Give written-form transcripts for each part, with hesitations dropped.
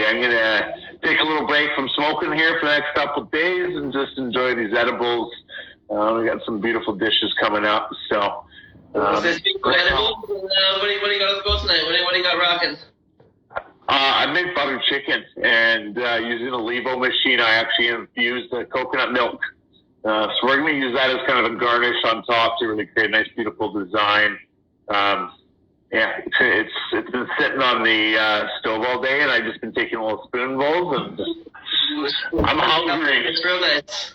I'm going to take a little break from smoking here for the next couple of days and just enjoy these edibles. We got some beautiful dishes coming up. So, edibles, what do you got to go tonight? What do you got rocking? I make butter chicken, and using a Levo machine, I actually infuse the coconut milk. So we're going to use that as kind of a garnish on top to really create a nice, beautiful design. It's been sitting on the stove all day, and I've just been taking little spoonfuls, and I'm hungry. It's real nice.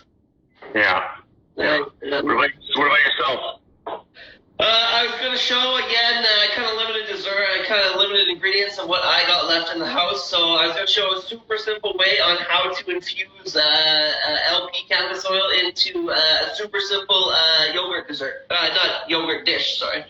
Yeah. What about yourself? I was going to show again, kind of limited dessert, kind of limited ingredients of what I got left in the house. So I was going to show a super simple way on how to infuse LP cannabis oil into a super simple yogurt dessert. Not yogurt dish, sorry.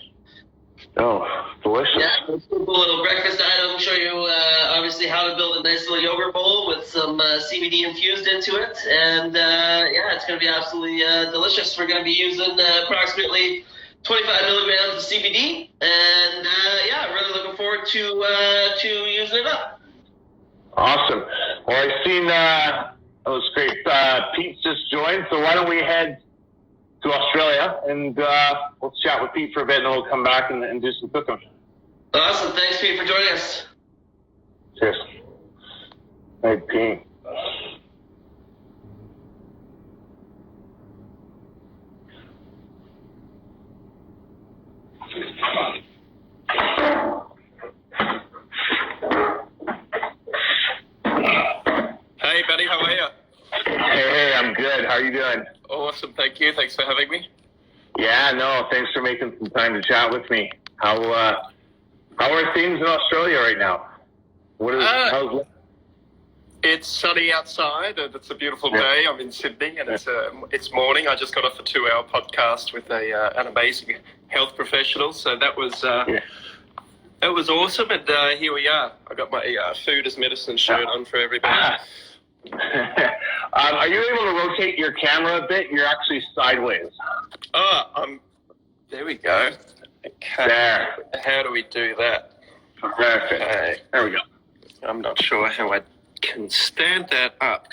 Oh, delicious. Yeah, a simple little breakfast item. Show you obviously how to build a nice little yogurt bowl with some CBD infused into it. And it's going to be absolutely delicious. We're going to be using approximately 25 milligrams of CBD, and really looking forward to using it up. Awesome. Well, I've seen that was great. Pete's just joined, so why don't we head to Australia and we'll chat with Pete for a bit, and then we'll come back and do some cooking. Awesome. Thanks, Pete, for joining us. Cheers. Hey, Pete. Hey, buddy, how are you? Hey, I'm good. How are you doing? Awesome, thank you. Thanks for having me. Yeah, no, thanks for making some time to chat with me. How are things in Australia right now? How's it's sunny outside, and it's a beautiful day. I'm in Sydney, and it's morning. I just got off a 2-hour podcast with an amazing health professional, so that was awesome. And here we are. I got my food as medicine shirt on for everybody. Are you able to rotate your camera a bit? You're actually sideways. There we go. Okay. There. How do we do that? Perfect. Okay. There we go. I'm not sure how I can stand that up.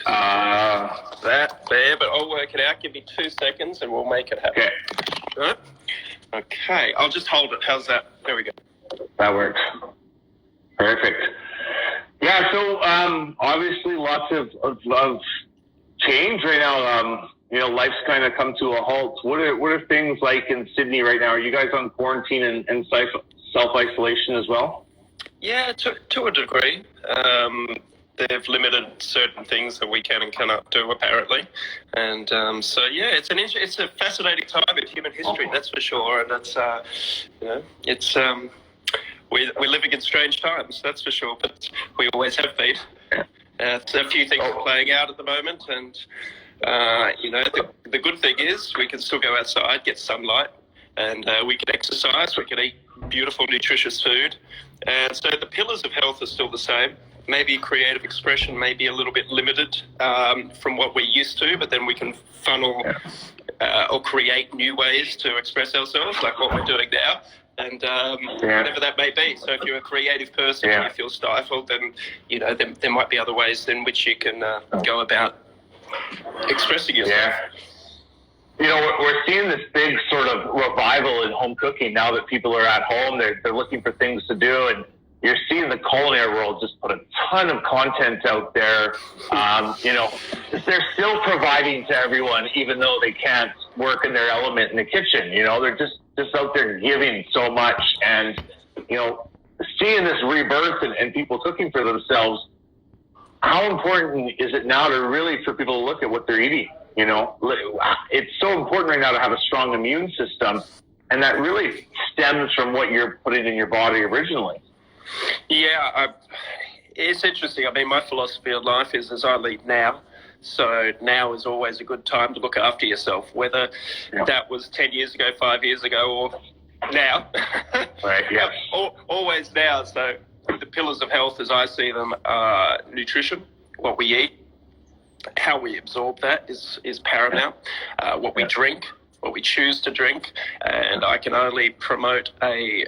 That there, but I'll work it out. Give me 2 seconds and we'll make it happen. Okay. Right? Okay, I'll just hold it. How's that? There we go. That works. Perfect. Yeah, so obviously lots of change right now. Life's kind of come to a halt. What are things like in Sydney right now? Are you guys on quarantine and self-isolation as well? Yeah, to a degree. They've limited certain things that we can and cannot do, apparently. And it's a fascinating time in human history, that's for sure. And that's, we're living in strange times, that's for sure. But we always have been. A few things are playing out at the moment. And, the good thing is we can still go outside, get sunlight, and we can exercise, we can eat beautiful, nutritious food. And so the pillars of health are still the same. Maybe creative expression may be a little bit limited from what we're used to, but then we can funnel or create new ways to express ourselves, like what we're doing now, and whatever that may be. So if you're a creative person and you feel stifled, then there might be other ways in which you can go about expressing yourself. Yeah. We're seeing this big sort of revival in home cooking now that people are at home. They're looking for things to do, and you're seeing the culinary world just put a ton of content out there. They're still providing to everyone, even though they can't work in their element in the kitchen. They're just out there giving so much, and seeing this rebirth and people cooking for themselves. How important is it now for people to look at what they're eating? It's so important right now to have a strong immune system, and that really stems from what you're putting in your body originally. Yeah, it's interesting. I mean, my philosophy of life is as I lead now. So now is always a good time to look after yourself, whether that was 10 years ago, 5 years ago, or now. Right, yeah. Always now. So the pillars of health, as I see them, are nutrition, what we eat, how we absorb that is paramount, what we drink, what we choose to drink, and I can only promote the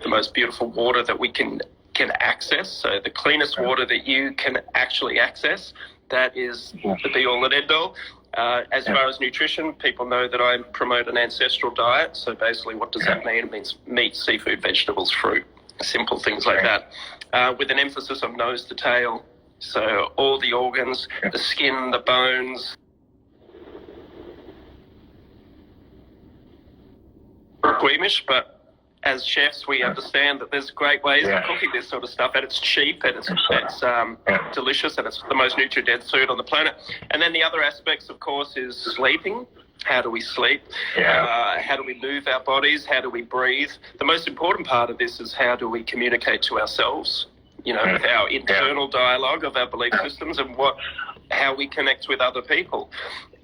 most beautiful water that we can can access. So the cleanest water that you can actually access, that is the be-all and end-all. As far as nutrition, people know that I promote an ancestral diet. So basically, what does that mean? It means meat, seafood, vegetables, fruit, simple things like that, with an emphasis on nose to tail. So all the organs, the skin, the bones. Squeamish, but as chefs, we understand that there's great ways of cooking this sort of stuff, and it's cheap, and it's delicious, and it's the most nutrient-dense food on the planet. And then the other aspects, of course, is sleeping. How do we sleep? How do we move our bodies? How do we breathe? The most important part of this is how do we communicate to ourselves, with our internal dialogue of our belief systems, and how we connect with other people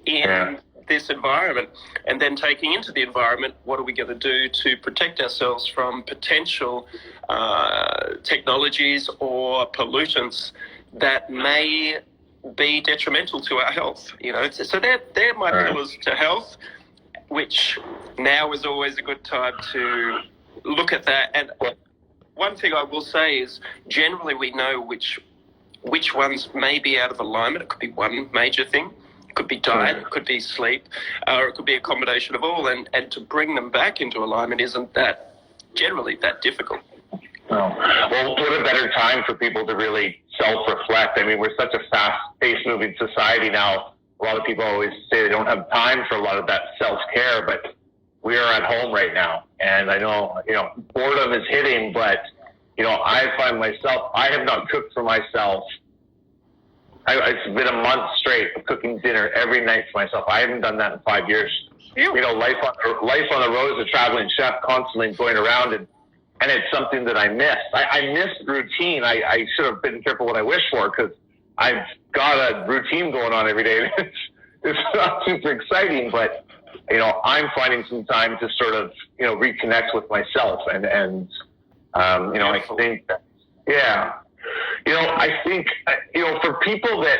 in this environment. And then taking into the environment, what are we going to do to protect ourselves from potential technologies or pollutants that may be detrimental to our health? So they're my pillars to health, which now is always a good time to look at that. And one thing I will say is generally we know which ones may be out of alignment. It could be one major thing. It could be diet, it could be sleep, or it could be a combination of all. And to bring them back into alignment isn't that generally that difficult. Well, what a better time for people to really self-reflect. I mean, we're such a fast-paced moving society now. A lot of people always say they don't have time for a lot of that self-care, but we are at home right now. And I know, boredom is hitting, but, I find myself, I have not cooked for myself. It's been a month straight of cooking dinner every night for myself. I haven't done that in 5 years. Life on the road as a traveling chef, constantly going around, and it's something that I miss. I miss routine. I should have been careful what I wish for, because I've got a routine going on every day. It's not super exciting, but I'm finding some time to sort of reconnect with myself, and I think that, I think, for people that,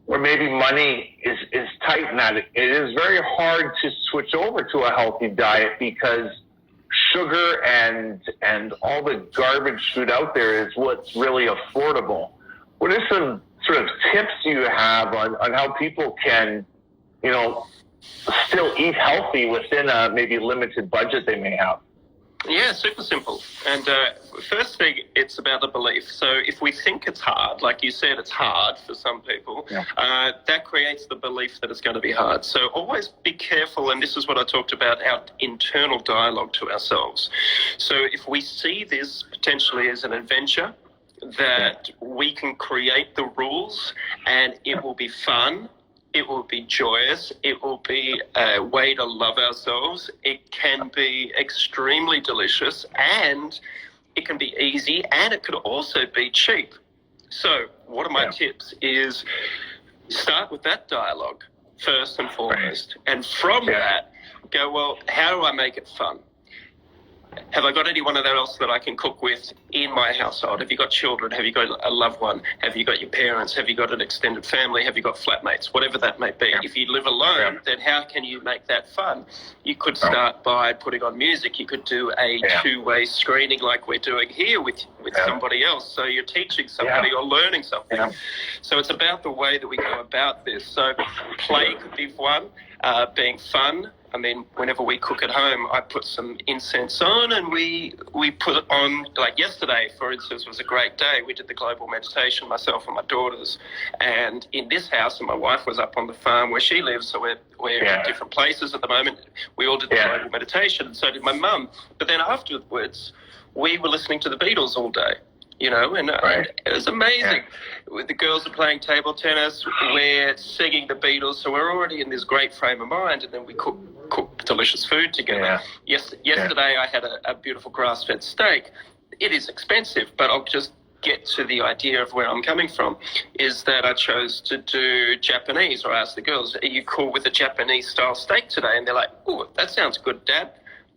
where maybe money is tight in that, it is very hard to switch over to a healthy diet, because sugar and all the garbage food out there is what's really affordable. What are some sort of tips you have on how people can, still eat healthy within a maybe limited budget they may have? Yeah, super simple. And first thing, it's about the belief. So if we think it's hard, like you said, it's hard for some people, that creates the belief that it's going to be hard. So always be careful, and this is what I talked about, our internal dialogue to ourselves. So if we see this potentially as an adventure, that we can create the rules and it will be fun, it will be joyous, it will be a way to love ourselves, it can be extremely delicious, and it can be easy, and it could also be cheap. So what are my tips is start with that dialogue first and foremost. And from that, go, well, how do I make it fun? Have I got anyone else that I can cook with in my household? Have you got children? Have you got a loved one? Have you got your parents? Have you got an extended family? Have you got flatmates? Whatever that may be. If you live alone, then how can you make that fun? You could start by putting on music. You could do a two-way screening like we're doing here with somebody else. So you're teaching somebody or learning something. So it's about the way that we go about this. So play could be one, being fun. I mean, whenever we cook at home, I put some incense on, and we put it on, like yesterday, for instance, was a great day. We did the global meditation, myself and my daughters. And in this house, and my wife was up on the farm where she lives, so we're in different places at the moment. We all did the global meditation, and so did my mum. But then afterwards, we were listening to the Beatles all day. And it was amazing. The girls are playing table tennis, we're singing the Beatles, so we're already in this great frame of mind, and then we cook delicious food together. Yesterday I had a beautiful grass-fed steak. It is expensive, but I'll just get to the idea of where I'm coming from, is that I chose to do Japanese, or I asked the girls, are you cool with a Japanese-style steak today? And they're like, oh, that sounds good, Dad.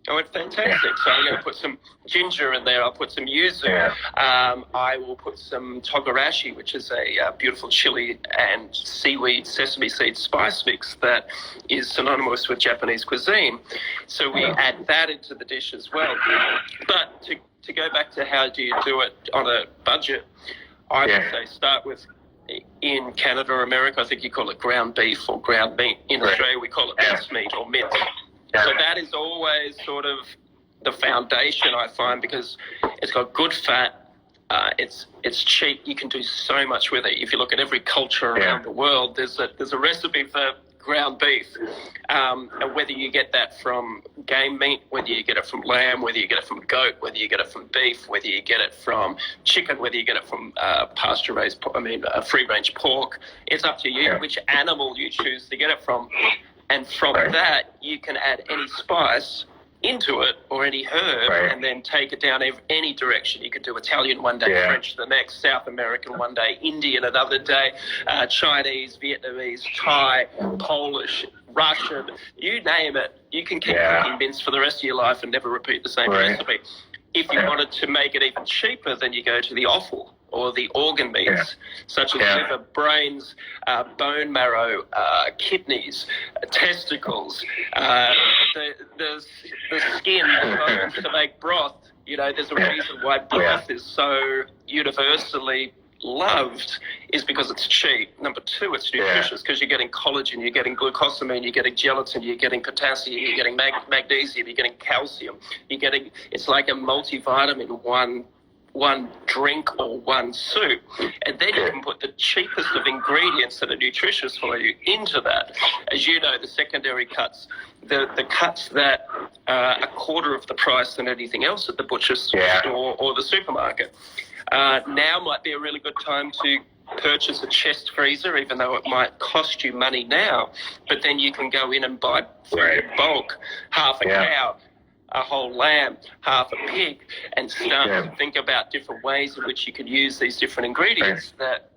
I went, fantastic. So I'm going to put some ginger in there. I'll put some yuzu. I will put some togarashi, which is a beautiful chili and seaweed sesame seed spice mix that is synonymous with Japanese cuisine. So we add that into the dish as well. But to to go back to how do you do it on a budget, I would say start with, in Canada or America, I think you call it ground beef or ground meat. In Australia, we call it mince meat or mince. So that is always sort of the foundation, I find, because it's got good fat. It's cheap. You can do so much with it. If you look at every culture around the world, there's a recipe for ground beef, and whether you get that from game meat, whether you get it from lamb, whether you get it from goat, whether you get it from beef, whether you get it from chicken, whether you get it from free-range pork, it's up to you which animal you choose to get it from. And from that, you can add any spice into it or any herb and then take it down any direction. You could do Italian one day, French the next, South American one day, Indian another day, Chinese, Vietnamese, Thai, Polish, Russian, you name it. You can keep cooking mince for the rest of your life and never repeat the same recipe. If you wanted to make it even cheaper, then you go to the offal or the organ meats, such as liver, brains, bone marrow, kidneys, testicles, the skin, the bones to make broth. You know, there's a reason why broth is so universally loved, is because it's cheap. Number two, it's nutritious because you're getting collagen, you're getting glucosamine, you're getting gelatin, you're getting potassium, you're getting magnesium, you're getting calcium, it's like a multivitamin, one drink or one soup, and then you can put the cheapest of ingredients that are nutritious for you into that. As you know, the secondary cuts, the cuts that are a quarter of the price than anything else at the butcher's store or the supermarket. Now might be a really good time to purchase a chest freezer, even though it might cost you money now, but then you can go in and buy in bulk, half a cow, a whole lamb, half a pig, and start to think about different ways in which you can use these different ingredients that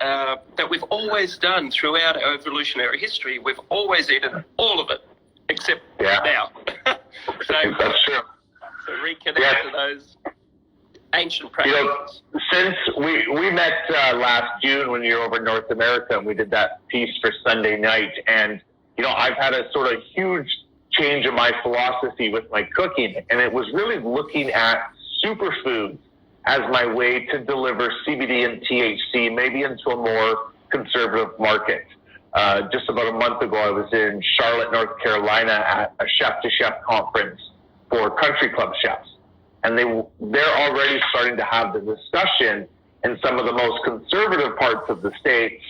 we've always done throughout our evolutionary history. We've always eaten all of it, except now. So reconnect to those ancient practices. Since we met last June when you were over in North America, and we did that piece for Sunday night, and I've had a sort of huge change in my philosophy with my cooking, and it was really looking at superfoods as my way to deliver CBD and THC maybe into a more conservative market. Just about a month ago, I was in Charlotte, North Carolina at a chef-to-chef conference for country club chefs, and they're already starting to have the discussion in some of the most conservative parts of the states,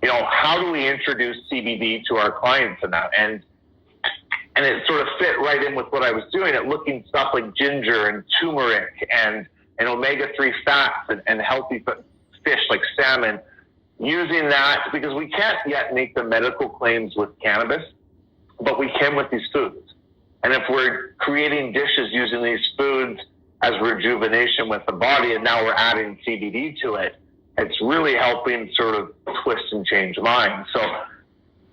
how do we introduce CBD to our clients in that? And it sort of fit right in with what I was doing at looking stuff like ginger and turmeric and omega-3 fats and healthy fish like salmon, using that because we can't yet make the medical claims with cannabis, but we can with these foods. And if we're creating dishes using these foods as rejuvenation with the body, and now we're adding CBD to it, it's really helping sort of twist and change minds. So I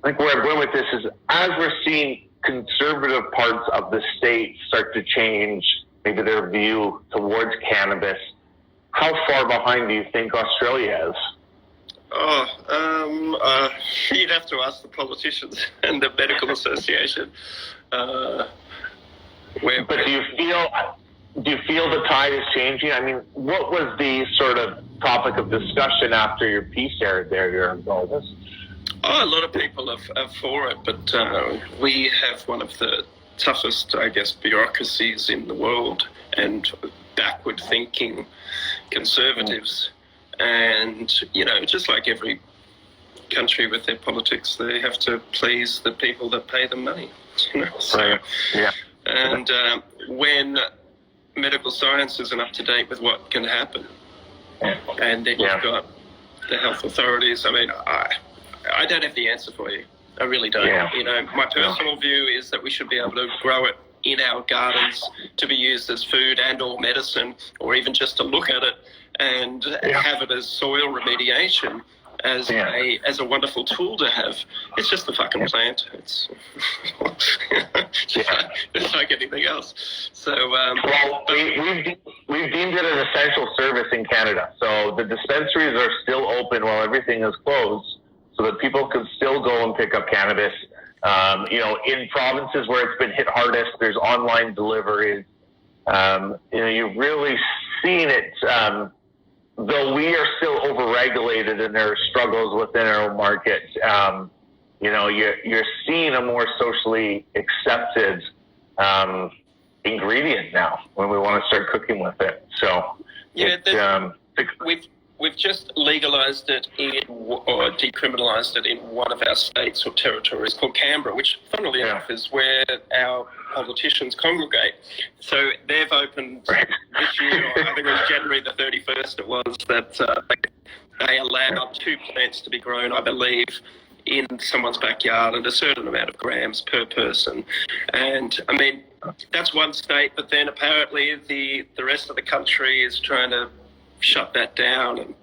think where I'm going with this is, as we're seeing conservative parts of the state start to change maybe their view towards cannabis, how far behind do you think Australia is? You'd have to ask the politicians and the medical association. But do you feel the tide is changing? I mean, what was the sort of topic of discussion after your piece aired there during all this? A lot of people are for it, but we have one of the toughest, I guess, bureaucracies in the world, and backward-thinking conservatives. And, just like every country with their politics, they have to please the people that pay them money. And when medical science isn't up to date with what can happen, and then you've got the health authorities, I mean, I don't have the answer for you. I really don't. My personal view is that we should be able to grow it in our gardens to be used as food and or medicine, or even just to look at it and have it as soil remediation, as a wonderful tool to have. It's just a fucking plant. It's it's like anything else. So we've deemed it an essential service in Canada. So the dispensaries are still open while everything is closed, so that people can still go and pick up cannabis. In provinces where it's been hit hardest, there's online deliveries. You really seeing it, though we are still overregulated and there are struggles within our own market. You're seeing a more socially accepted ingredient now when we want to start cooking with it. So we've just legalized it or decriminalized it in one of our states or territories called Canberra, which funnily enough is where our politicians congregate. So they've opened this year, or I think it was January the 31st it was, that they allowed 2 plants to be grown, I believe, in someone's backyard at a certain amount of grams per person. And I mean, that's one state, but then apparently the rest of the country is trying to shut that down, and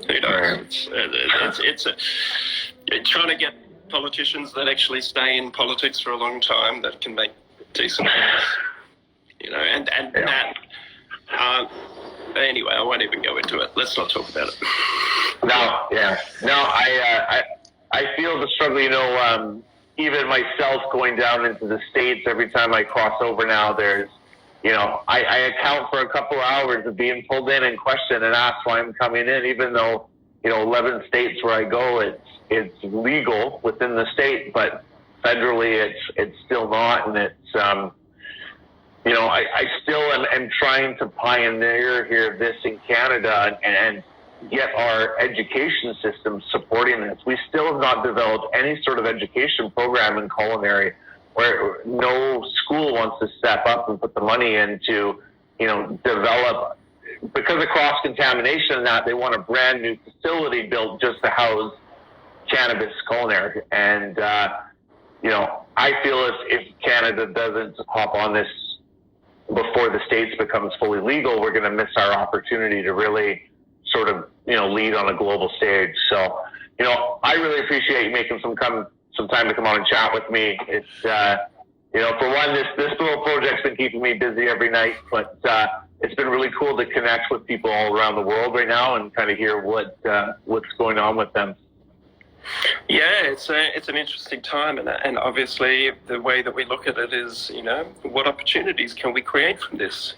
who knows? It's trying to get politicians that actually stay in politics for a long time that can make decent things, and that. Anyway, I won't even go into it. Let's not talk about it. I feel the struggle. Even myself going down into the States, every time I cross over now, there's, I account for a couple hours of being pulled in and questioned and asked why I'm coming in, even though, 11 states where I go, it's legal within the state, but federally it's still not. And it's, I still am trying to pioneer this in Canada and get our education system supporting this. We still have not developed any sort of education program in culinary where no school wants to step up and put the money in to, develop, because of cross-contamination and that, they want a brand new facility built just to house cannabis culinary. And, I feel if Canada doesn't hop on this before the States becomes fully legal, we're going to miss our opportunity to really sort of, lead on a global stage. So, I really appreciate you making some time to come on and chat with me. It's, for one, this little project's been keeping me busy every night, but it's been really cool to connect with people all around the world right now and kind of hear what's going on with them. Yeah, it's an interesting time, and obviously the way that we look at it is, what opportunities can we create from this?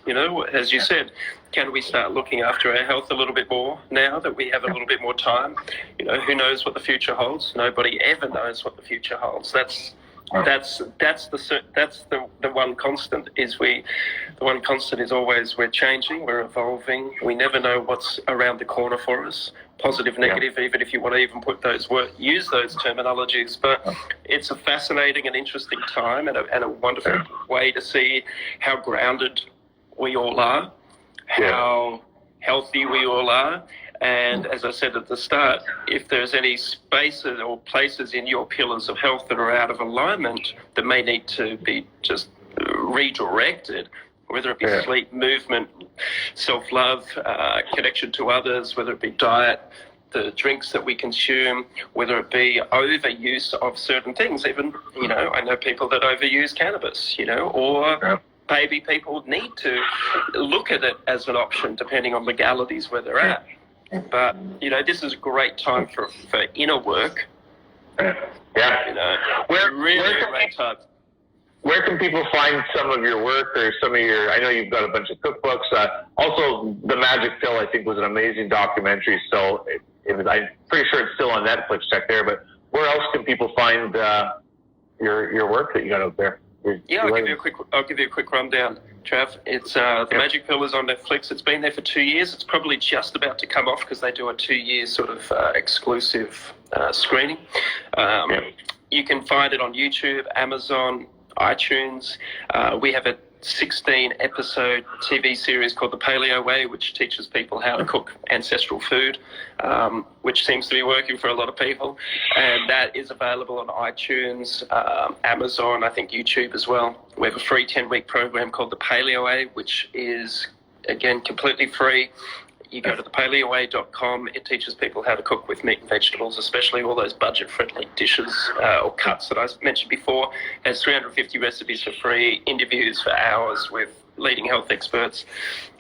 As you said, can we start looking after our health a little bit more now that we have a little bit more time? Who knows what the future holds? Nobody ever knows what the future holds. That's the one constant is always we're changing, we're evolving. We never know what's around the corner for us, positive, negative, even if you want to even use those terminologies. But it's a fascinating and interesting time and a wonderful way to see how grounded we all are, how healthy we all are. And as I said at the start, if there's any spaces or places in your pillars of health that are out of alignment that may need to be just redirected, whether it be sleep, movement, self-love, connection to others, whether it be diet, the drinks that we consume, whether it be overuse of certain things, even, I know people that overuse cannabis, or maybe people need to look at it as an option depending on legalities where they're at. But, this is a great time for inner work. Really great time. Where can people find some of your work or some of I know you've got a bunch of cookbooks. Also, The Magic Pill, I think, was an amazing documentary. So I'm pretty sure it's still on Netflix. Check there. But where else can people find your work that you got out there? I'll give you a quick rundown, Trav. It's The Magic Pill is on Netflix. It's been there for 2 years. It's probably just about to come off because they do a 2-year sort of exclusive screening. You can find it on YouTube, Amazon, iTunes. We have a 16-episode TV series called The Paleo Way, which teaches people how to cook ancestral food, which seems to be working for a lot of people. And that is available on iTunes, Amazon, I think YouTube as well. We have a free 10-week program called The Paleo Way, which is, again, completely free. You go to thepaleoway.com. It teaches people how to cook with meat and vegetables, especially all those budget-friendly dishes or cuts that I mentioned before. It has 350 recipes for free, interviews for hours with leading health experts.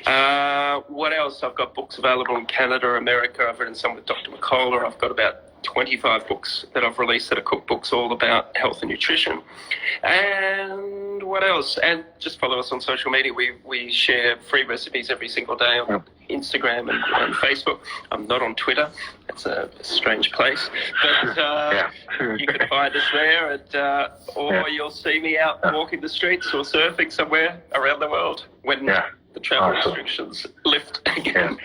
What else? I've got books available in Canada, America. I've written some with Dr. McCullough. I've got about 25 books that I've released that are cookbooks all about health and nutrition. And what else? And just follow us on social media. We share free recipes every single day on Instagram and Facebook. I'm not on Twitter. It's a strange place. But you can find us there, and or you'll see me out walking the streets or surfing somewhere around the world when the travel restrictions lift again.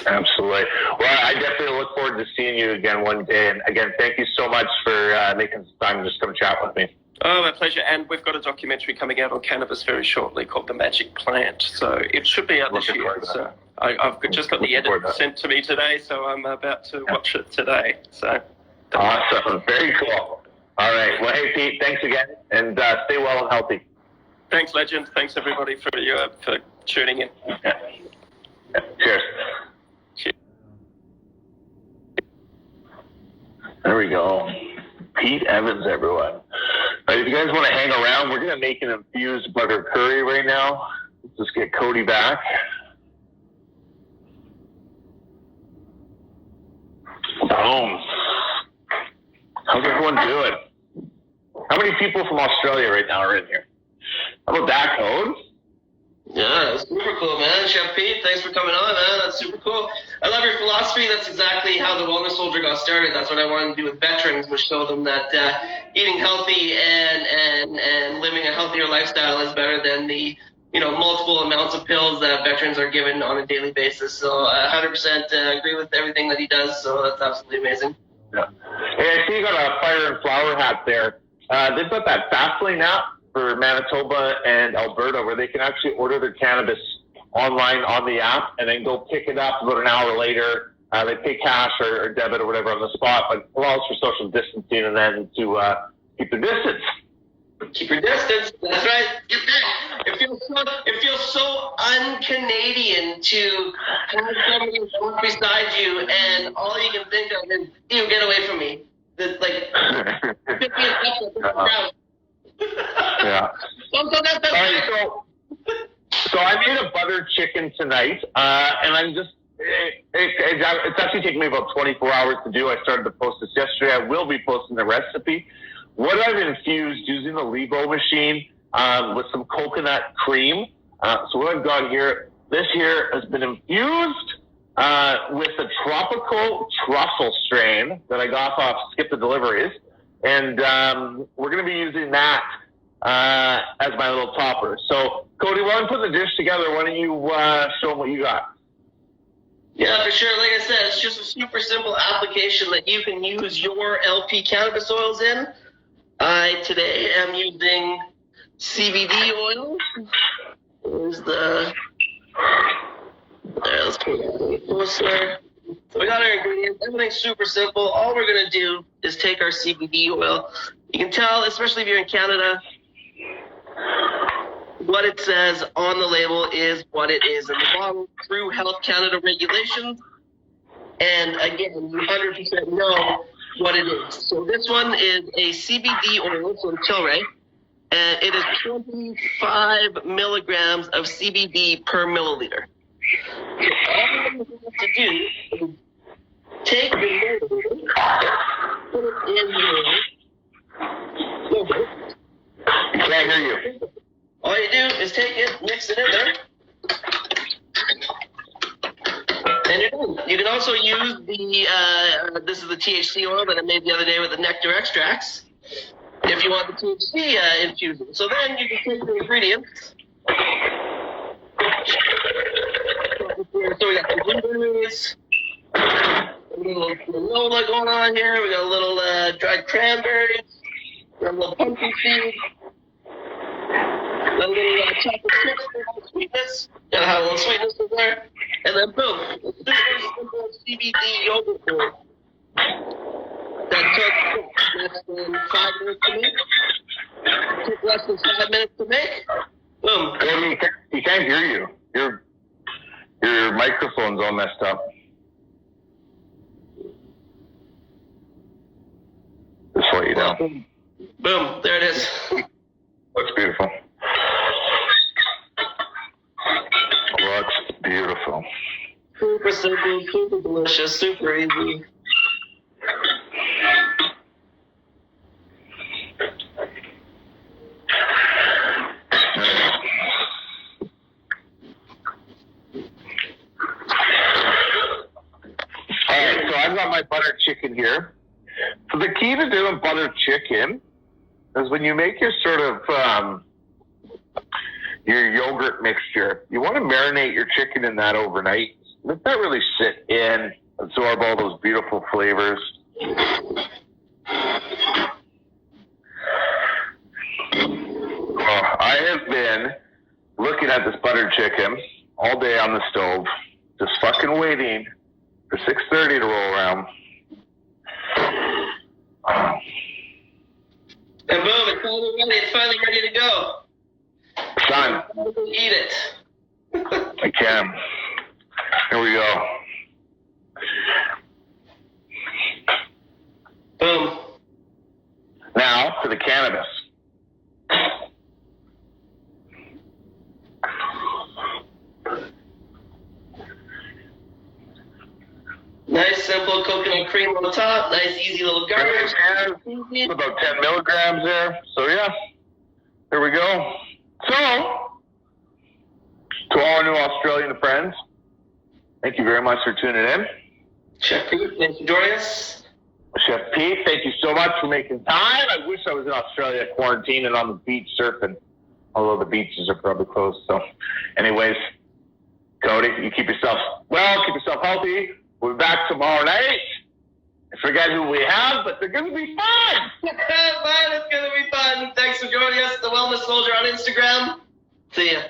Absolutely. Well, I definitely look forward to seeing you again one day. And again, thank you so much for making some time to just come chat with me. Oh, my pleasure. And we've got a documentary coming out on cannabis very shortly called The Magic Plant. So it should be out this year. So I've just got the edit sent to me today, so I'm about to watch it today. So awesome. Very cool. All right. Well, hey, Pete, thanks again. And stay well and healthy. Thanks, Legend. Thanks, everybody, for tuning in. Cheers. There we go. Pete Evans, everyone. All right, if you guys want to hang around, we're going to make an infused butter curry right now. Let's just get Cody back. Boom. How's everyone doing? How many people from Australia right now are in here? How about that, Code? Yeah, that's super cool, man. Chef Pete, thanks for coming on, man. That's super cool. I love your philosophy. That's exactly how the Wellness Soldier got started. That's what I wanted to do with veterans, was show them that eating healthy and living a healthier lifestyle is better than the multiple amounts of pills that veterans are given on a daily basis. So I 100% agree with everything that he does. So that's absolutely amazing. Yeah. Hey, I see you got a fire and flower hat there. They've got that Fastlane app for Manitoba and Alberta, where they can actually order their cannabis online on the app and then go pick it up about an hour later. They pay cash or debit or whatever on the spot, but allows for social distancing and then to keep the distance. Keep your distance. That's right. Get that. It feels so un-Canadian to have somebody walk beside you and all you can think of is, get away from me. This, like, 50 seconds. Yeah. So I made a butter chicken tonight, and I'm just, it's actually taken me about 24 hours to do. I started to post this yesterday. I will be posting the recipe. What I've infused using the Levo machine with some coconut cream. So what I've got here, this here has been infused with a tropical truffle strain that I got off Skip the Deliveries. And we're going to be using that as my little topper. So, Cody, while I'm putting the dish together, why don't you show them what you got? Yeah, for sure. Like I said, it's just a super simple application that you can use your LP cannabis oils in. I today am using CBD oil. There's the... There, let's put it a little closer. So we got our ingredients. Everything's super simple. All we're going to do is take our CBD oil. You can tell, especially if you're in Canada, what it says on the label is what it is in the bottle through Health Canada regulations. And again, you 100% know what it is. So this one is a CBD oil from Tilray. And it is 25 milligrams of CBD per milliliter. So all you have to do is take the milliliter, put it in your yogurt. Can't hear you. All you do is take it, mix it in there, and you're done. You can also use the, this is the THC oil that I made the other day with the nectar extracts, if you want the THC infusion. So then you can take the ingredients. So we got the blueberries, a little granola going on here. We got a little dried cranberries, we got a little pumpkin seed, a little chocolate chips for a little sweetness. Gotta have a little sweetness in there. And then boom, it's super simple CBD yogurt bowl. That took less than 5 minutes to make. Took less than 5 minutes to make. Boom. He can't hear you. Your microphone's all messed up. Just let you know. Boom. There it is. Looks beautiful. Looks beautiful. Super simple, super delicious, super easy. I've got my butter chicken here. So the key to doing butter chicken is when you make your sort of your yogurt mixture, you want to marinate your chicken in that overnight. Let that really sit in, absorb all those beautiful flavors. I have been looking at this butter chicken all day on the stove, just fucking waiting for 6:30 to roll around. And boom, it's finally ready. It's finally ready to go. Son, Eat it. I can. Here we go. Boom. Now for the cannabis. Nice, simple coconut cream on the top. Nice, easy little garnish. About 10 milligrams there. So yeah, here we go. So, to all our new Australian friends, thank you very much for tuning in. Chef Pete, thanks for joining us. Chef Pete, thank you so much for making time. I wish I was in Australia quarantining on the beach surfing, although the beaches are probably closed. So, anyways, Cody, you keep yourself well, keep yourself healthy. We'll be back tomorrow night. I forget who we have, but they're going to be fun. Fine, it's going to be fun. Thanks for joining us, The Wellness Soldier on Instagram. See ya.